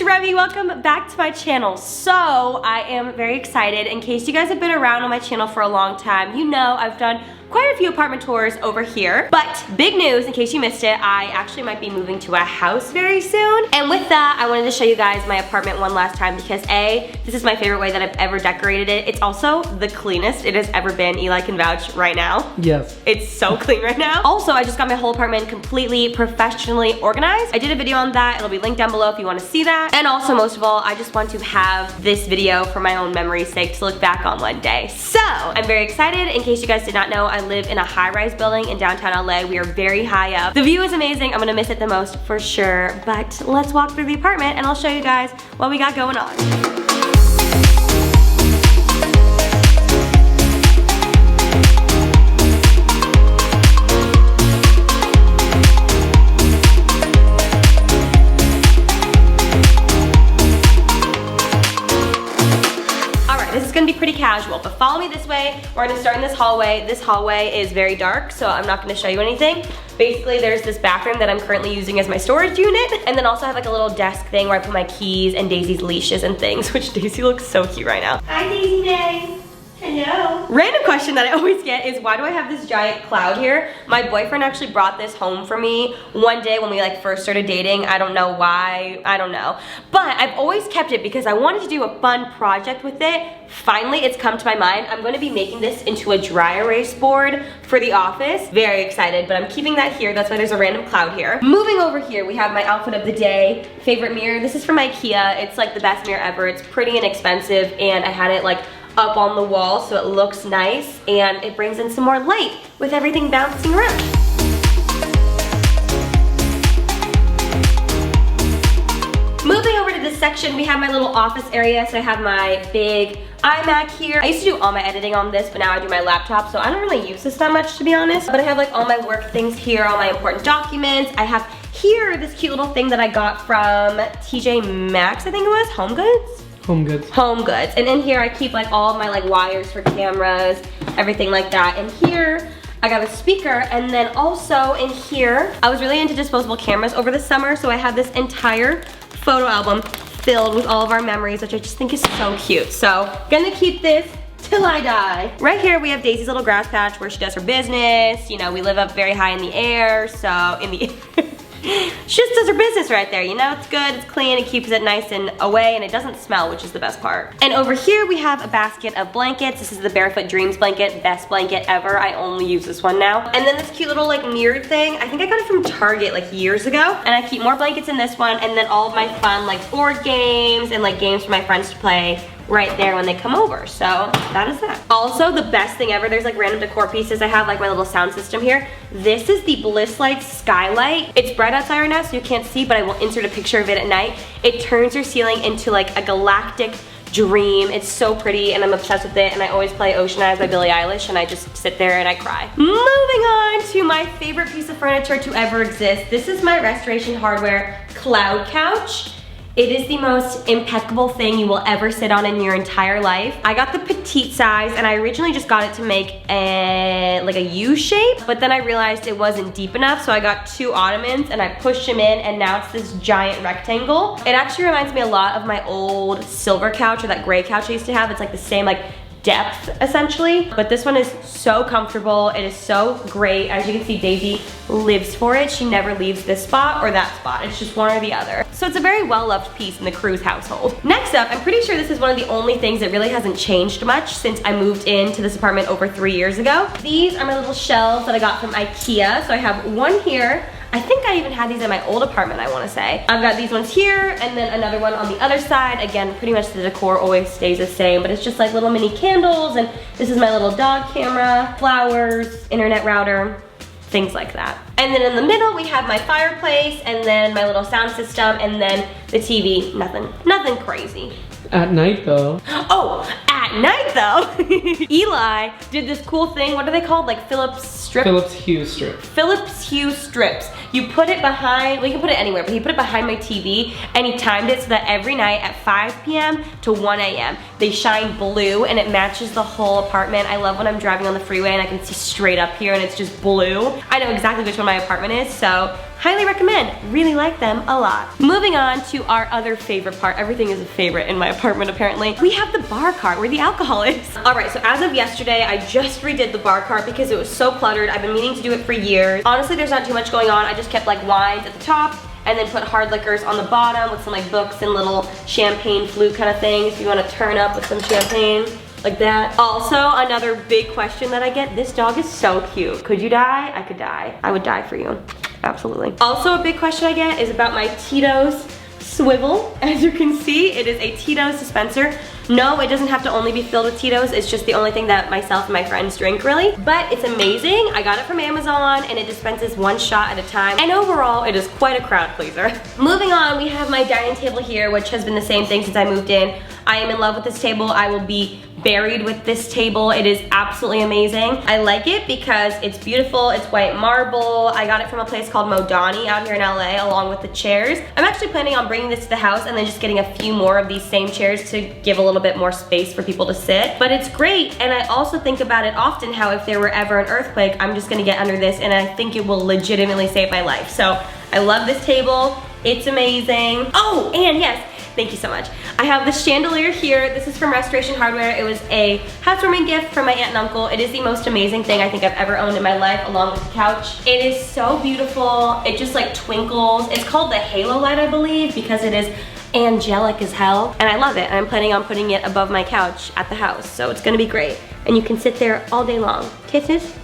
Remy, welcome back to my channel. So I am very excited. In case you guys have been around on my channel for a long time, you know I've done quite a few apartment tours over here. But big news, in case you missed it, I actually might be moving to a house very soon. And with that, I wanted to show you guys my apartment one last time because A, this is my favorite way that I've ever decorated it. It's also the cleanest it has ever been. Eli can vouch right now. Yes. It's so clean right now. Also, I just got my whole apartment completely professionally organized. I did a video on that. It'll be linked down below if you want to see that. And also, most of all, I just want to have this video for my own memory's sake to look back on one day. So, I'm very excited. In case you guys did not know, I live in a high-rise building in downtown LA. We are very high up. The view is amazing. I'm gonna miss it the most for sure. But let's walk through the apartment and I'll show you guys what we got going on. This is gonna be pretty casual, but follow me this way. We're gonna start in this hallway. This hallway is very dark, so I'm not gonna show you anything. Basically, there's this bathroom that I'm currently using as my storage unit, and then also I have like a little desk thing where I put my keys and Daisy's leashes and things, which Daisy looks so cute right now. Hi, Daisy Day. Hello. Random question that I always get is why do I have this giant cloud here? My boyfriend actually brought this home for me one day when we like first started dating. I don't know why, I don't know. But I've always kept it because I wanted to do a fun project with it. Finally, it's come to my mind. I'm gonna be making this into a dry erase board for the office. Very excited, but I'm keeping that here. That's why there's a random cloud here. Moving over here, we have my outfit of the day. Favorite mirror, this is from IKEA. It's like the best mirror ever. It's pretty inexpensive and I had it like up on the wall so it looks nice and it brings in some more light with everything bouncing around. Moving over to this section, we have my little office area. So I have my big iMac here. I used to do all my editing on this, but now I do my laptop, so I don't really use this that much to be honest. But I have like all my work things here, all my important documents. I have here this cute little thing that I got from TJ Maxx, I think it was, Home Goods? Home Goods. Home Goods. And in here I keep like all of my like wires for cameras, everything like that. And here I got a speaker, and then also in here, I was really into disposable cameras over the summer, so I have this entire photo album filled with all of our memories, which I just think is so cute. So gonna keep this till I die. Right here we have Daisy's little grass patch where she does her business. You know, we live up very high in the air, so in the she just does her business right there, you know? It's good, it's clean, it keeps it nice and away, and it doesn't smell, which is the best part. And over here we have a basket of blankets. This is the Barefoot Dreams blanket, best blanket ever. I only use this one now. And then this cute little like mirrored thing. I think I got it from Target like years ago. And I keep more blankets in this one, and then all of my fun like board games and like games for my friends to play right there when they come over. So that is that. Also, the best thing ever, there's like random decor pieces. I have like my little sound system here. This is the Bliss Light skylight. It's bright outside right now, so you can't see, but I will insert a picture of it at night. It turns your ceiling into like a galactic dream. It's so pretty and I'm obsessed with it, and I always play Ocean Eyes by Billie Eilish and I just sit there and I cry. Moving on to my favorite piece of furniture to ever exist. This is my Restoration Hardware cloud couch. It is the most impeccable thing you will ever sit on in your entire life. I got the petite size and I originally just got it to make like a U shape, but then I realized it wasn't deep enough, so I got 2 ottomans and I pushed them in, and now it's this giant rectangle. It actually reminds me a lot of my old silver couch, or that gray couch I used to have. It's like the same like depth essentially, but this one is so comfortable. It is so great. As you can see, Daisy lives for it. She never leaves this spot or that spot. It's just one or the other. So it's a very well-loved piece in the Cruz household. Next up, I'm pretty sure this is one of the only things that really hasn't changed much since I moved into this apartment over 3 years ago. These are my little shelves that I got from IKEA. So I have one here. I think I even had these in my old apartment, I wanna say. I've got these ones here, and then another one on the other side. Again, pretty much the decor always stays the same, but it's just like little mini candles, and this is my little dog camera, flowers, internet router, things like that. And then in the middle, we have my fireplace, and then my little sound system, and then the TV. Nothing crazy. At night though. Oh, at night though, Eli did this cool thing. What are they called? Like Philips strips? Philips Hue strip. Philips Hue strips. You put it behind, well you can put it anywhere, but he put it behind my TV and he timed it so that every night at 5 p.m. to 1 a.m. they shine blue and it matches the whole apartment. I love when I'm driving on the freeway and I can see straight up here and it's just blue. I know exactly which one my apartment is, so highly recommend. Really like them a lot. Moving on to our other favorite part. Everything is a favorite in my apartment apparently. We have the bar cart where the alcohol is. Alright, so as of yesterday, I just redid the bar cart because it was so cluttered. I've been meaning to do it for years. Honestly, there's not too much going on. I just kept like wines at the top and then put hard liquors on the bottom with some like books and little champagne flute kind of things if you want to turn up with some champagne. Like that. Also, another big question that I get, this dog is so cute. Could you die? I could die. I would die for you. Absolutely. Also, a big question I get is about my Tito's swivel. As you can see, it is a Tito's dispenser. No, it doesn't have to only be filled with Tito's. It's just the only thing that myself and my friends drink, really. But it's amazing. I got it from Amazon, and it dispenses one shot at a time. And overall, it is quite a crowd pleaser. Moving on, we have my dining table here, which has been the same thing since I moved in. I am in love with this table. I will be buried with this table. It is absolutely amazing. I like it because it's beautiful. It's white marble. I got it from a place called Modani out here in LA along with the chairs. I'm actually planning on bringing this to the house and then just getting a few more of these same chairs to give a little bit more space for people to sit. But it's great, and I also think about it often how if there were ever an earthquake, I'm just gonna get under this and I think it will legitimately save my life. So I love this table. It's amazing. Oh, and yes, thank you so much. I have this chandelier here. This is from Restoration Hardware. It was a housewarming gift from my aunt and uncle. It is the most amazing thing I think I've ever owned in my life, along with the couch. It is so beautiful. It just like twinkles. It's called the Halo Light, I believe, because it is angelic as hell. And I love it. And I'm planning on putting it above my couch at the house. So it's gonna be great. And you can sit there all day long. Kisses.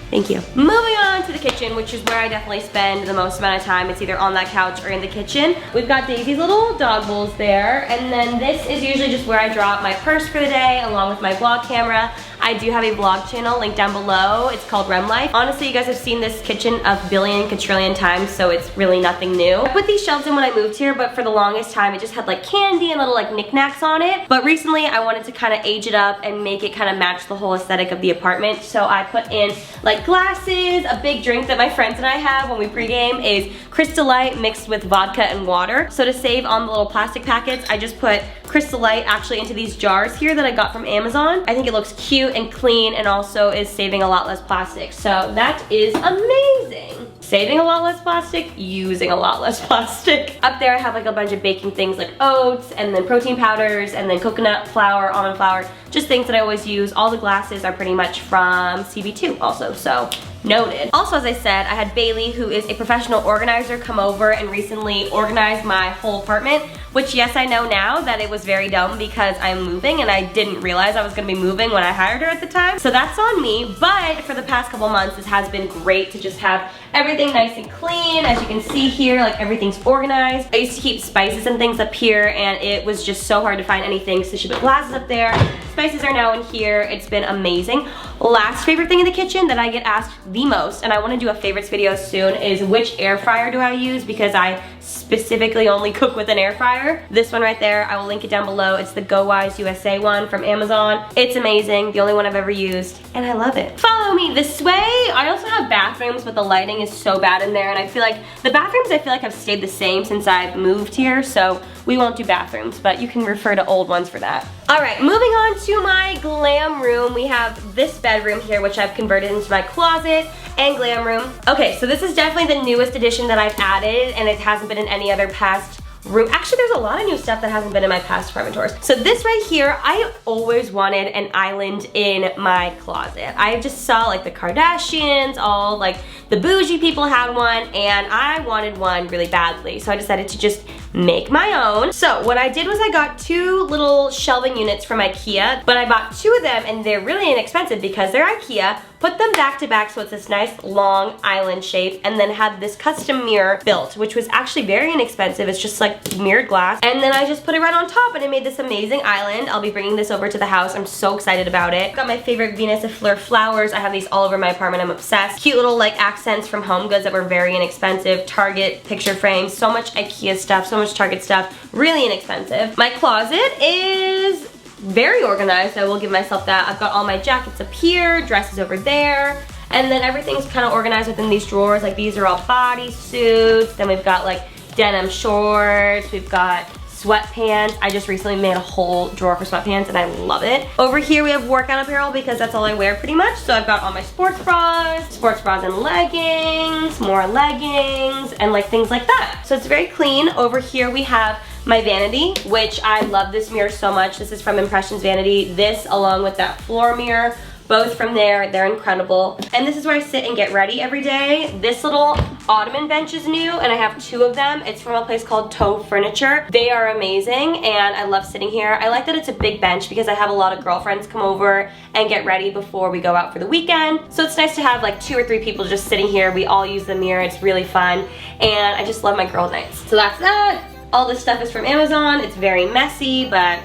Thank you. Moving on to the kitchen, which is where I definitely spend the most amount of time. It's either on that couch or in the kitchen. We've got Daisy's little dog bowls there, and then this is usually just where I drop my purse for the day, along with my vlog camera. I do have a vlog channel linked down below. It's called Rem Life. Honestly, you guys have seen this kitchen a billion quadrillion times, so it's really nothing new. I put these shelves in when I moved here, but for the longest time, it just had like candy and little like knickknacks on it. But recently, I wanted to kind of age it up and make it kind of match the whole aesthetic of the apartment. So I put in like glasses. A big drink that my friends and I have when we pregame is Crystal Light mixed with vodka and water. So to save on the little plastic packets, I just put Crystal Light actually into these jars here that I got from Amazon. I think it looks cute and clean and also is saving a lot less plastic. So that is amazing. Saving a lot less plastic, using a lot less plastic. Up there I have like a bunch of baking things like oats and then protein powders and then coconut flour, almond flour, just things that I always use. All the glasses are pretty much from CB2 also, so noted. Also, as I said, I had Bailey, who is a professional organizer, come over and recently organize my whole apartment, which yes, I know now that it was very dumb because I'm moving and I didn't realize I was gonna be moving when I hired her at the time. So that's on me, but for the past couple months, this has been great to just have everything nice and clean. As you can see here, like everything's organized. I used to keep spices and things up here and it was just so hard to find anything, so she put glasses up there. Spices are now in here. It's been amazing. Last favorite thing in the kitchen that I get asked the most, and I want to do a favorites video soon, is which air fryer do I use, because I specifically only cook with an air fryer. This one right there, I will link it down below. It's the GoWise USA one from Amazon. It's amazing, the only one I've ever used, and I love it. Follow me this way. I also have bathrooms, but the lighting is so bad in there, and I feel like the bathrooms have stayed the same since I've moved here, so we won't do bathrooms, but you can refer to old ones for that. All right, moving on to my glam room. We have this bedroom here, which I've converted into my closet and glam room. Okay, so this is definitely the newest addition that I've added, and it hasn't been in any other past room. Actually, there's a lot of new stuff that hasn't been in my past apartment tours. So this right here, I always wanted an island in my closet. I just saw like the Kardashians, all like the bougie people had one, and I wanted one really badly. So I decided to just make my own. So what I did was I got two little shelving units from IKEA, but I bought two of them and they're really inexpensive because they're IKEA. Put them back to back so it's this nice long island shape, and then had this custom mirror built, which was actually very inexpensive. It's just like mirrored glass. And then I just put it right on top and it made this amazing island. I'll be bringing this over to the house. I'm so excited about it. Got my favorite Venus de Fleur flowers. I have these all over my apartment. I'm obsessed. Cute little like accents from Home Goods that were very inexpensive. Target picture frames. So much IKEA stuff, so much Target stuff. Really inexpensive. My closet is very organized, I will give myself that. I've got all my jackets up here, dresses over there, and then everything's kind of organized within these drawers. Like these are all bodysuits, then we've got like denim shorts, we've got sweatpants. I just recently made a whole drawer for sweatpants and I love it. Over here we have workout apparel because that's all I wear pretty much. So I've got all my sports bras and leggings, more leggings, and like things like that. So it's very clean. Over here we have my vanity, which I love this mirror so much. This is from Impressions Vanity. This along with that floor mirror, both from there, they're incredible. And this is where I sit and get ready every day. This little ottoman bench is new and I have 2 of them. It's from a place called Toe Furniture. They are amazing and I love sitting here. I like that it's a big bench because I have a lot of girlfriends come over and get ready before we go out for the weekend. So it's nice to have like 2 or 3 people just sitting here. We all use the mirror, it's really fun. And I just love my girl nights. So that's that. All this stuff is from Amazon. It's very messy, but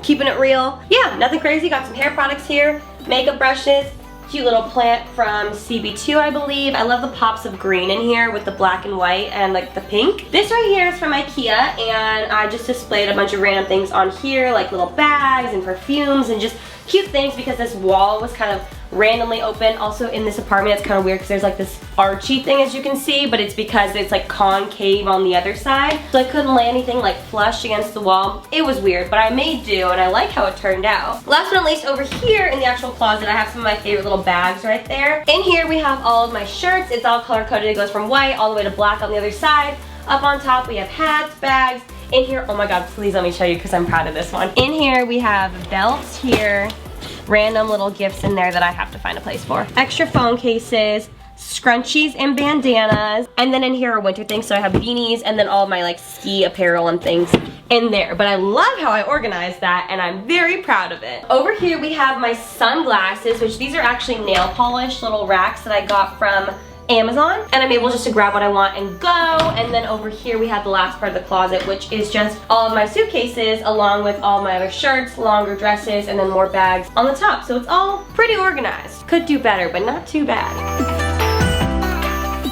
keeping it real. Yeah, nothing crazy. Got some hair products here. Makeup brushes, cute little plant from CB2 I believe. I love the pops of green in here with the black and white and like the pink. This right here is from Ikea and I just displayed a bunch of random things on here like little bags and perfumes and just cute things because this wall was kind of randomly open. Also in this apartment it's kind of weird because there's like this archy thing as you can see, but it's because it's like concave on the other side. So I couldn't lay anything like flush against the wall. It was weird, but I made do and I like how it turned out. Last but not least, over here in the actual closet I have some of my favorite little bags right there. In here we have all of my shirts. It's all color coded. It goes from white all the way to black on the other side. Up on top we have hats, bags. In here, oh my god, please let me show you because I'm proud of this one. In here we have belts here. Random little gifts in there that I have to find a place for. Extra phone cases, scrunchies and bandanas, and then in here are winter things, so I have beanies and then all of my like ski apparel and things in there. But I love how I organized that and I'm very proud of it. Over here we have my sunglasses, which these are actually nail polish little racks that I got from Amazon, and I'm able just to grab what I want and go. And then over here we have the last part of the closet, which is just all of my suitcases along with all my other shirts, longer dresses, and then more bags on the top. So it's all pretty organized. Could do better, but not too bad.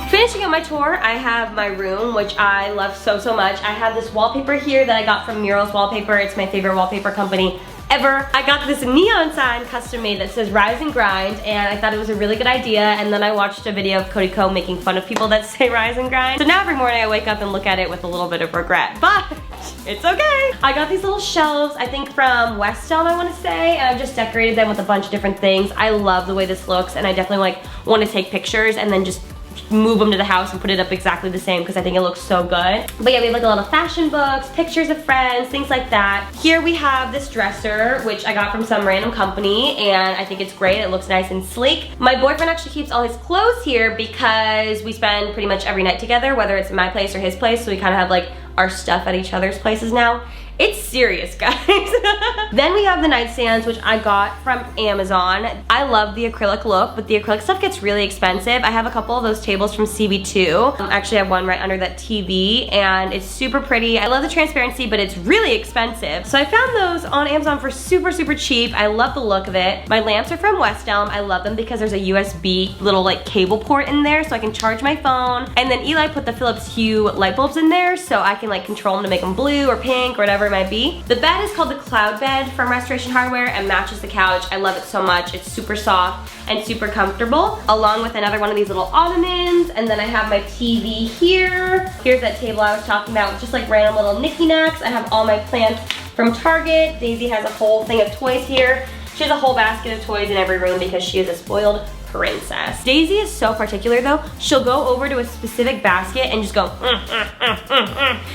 Finishing up my tour, I have my room, which I love so much. I have this wallpaper here that I got from Murals Wallpaper. It's my favorite wallpaper company ever. I got this neon sign custom made that says Rise and Grind, and I thought it was a really good idea, and then I watched a video of Cody Ko making fun of people that say Rise and Grind. So now every morning I wake up and look at it with a little bit of regret, but it's okay. I got these little shelves, I think from West Elm I want to say, and I've just decorated them with a bunch of different things. I love the way this looks, and I definitely like want to take pictures and then just move them to the house and put it up exactly the same because I think it looks so good. But yeah, we have like a lot of fashion books, pictures of friends, things like that. Here we have this dresser, which I got from some random company, and I think it's great. It looks nice and sleek. My boyfriend actually keeps all his clothes here because we spend pretty much every night together, whether it's my place or his place, so we kind of have like our stuff at each other's places now. It's serious, guys. Then we have the nightstands, which I got from Amazon. I love the acrylic look, but the acrylic stuff gets really expensive. I have a couple of those tables from CB2. Actually, I have one right under that TV, and it's super pretty. I love the transparency, but it's really expensive. So I found those on Amazon for super cheap. I love the look of it. My lamps are from West Elm. I love them because there's a USB little like cable port in there, so I can charge my phone. And then Eli put the Philips Hue light bulbs in there, so I can like control them to make them blue or pink or whatever it might be. The bed is called the Cloud Bed from Restoration Hardware and matches the couch. I love it so much. It's super soft and super comfortable, along with another one of these little ottomans. And then I have my TV here. Here's that table I was talking about with just like random little knicky-knacks. I have all my plants from Target. Daisy has a whole thing of toys here. She has a whole basket of toys in every room because she is a spoiled princess. Daisy is so particular though. She'll go over to a specific basket and just go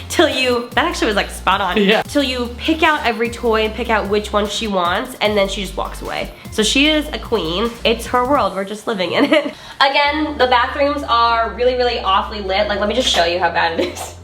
till you, that actually was like spot on. Yeah. Till you pick out every toy and pick out which one she wants, and then she just walks away. So she is a queen. It's her world. We're just living in it. Again, the bathrooms are really awfully lit. Like, let me just show you how bad it is.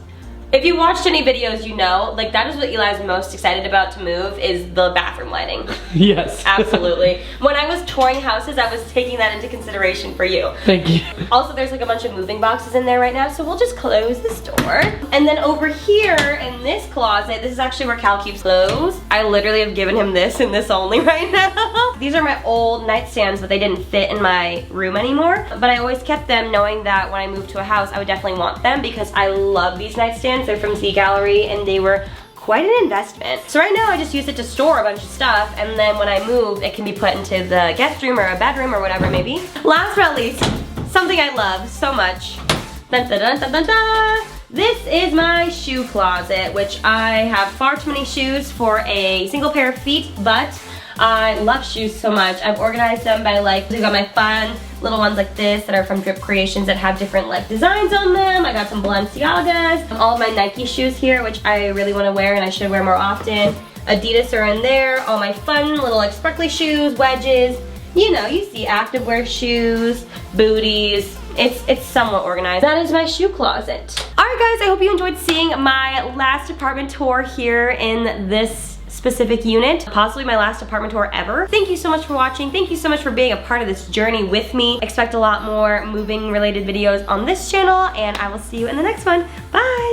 If you watched any videos, you know, like that is what Eli's most excited about to move is the bathroom lighting. Yes. Absolutely. When I was touring houses, I was taking that into consideration for you. Thank you. Also, there's like a bunch of moving boxes in there right now, so we'll just close this door. And then over here in this closet, this is actually where Cal keeps clothes. I literally have given him this and this only right now. These are my old nightstands, but they didn't fit in my room anymore. But I always kept them knowing that when I moved to a house, I would definitely want them because I love these nightstands. They're from Z Gallery and they were quite an investment. So right now I just use it to store a bunch of stuff, and then when I move, it can be put into the guest room or a bedroom or whatever it may be. Last but not least, something I love so much. Dun, dun, dun, dun, dun, dun. This is my shoe closet, which I have far too many shoes for a single pair of feet, but I love shoes so much. I've organized them by like, I got my fun little ones like this that are from Drip Creations that have different like designs on them. I got some Balenciagas, all of my Nike shoes here, which I really want to wear and I should wear more often. Adidas are in there, all my fun little like sparkly shoes, wedges, you know, you see activewear shoes, booties. It's somewhat organized. That is my shoe closet. Alright guys, I hope you enjoyed seeing my last apartment tour here in this specific unit. Possibly my last apartment tour ever. Thank you so much for watching. Thank you so much for being a part of this journey with me. Expect a lot more moving related videos on this channel and I will see you in the next one. Bye!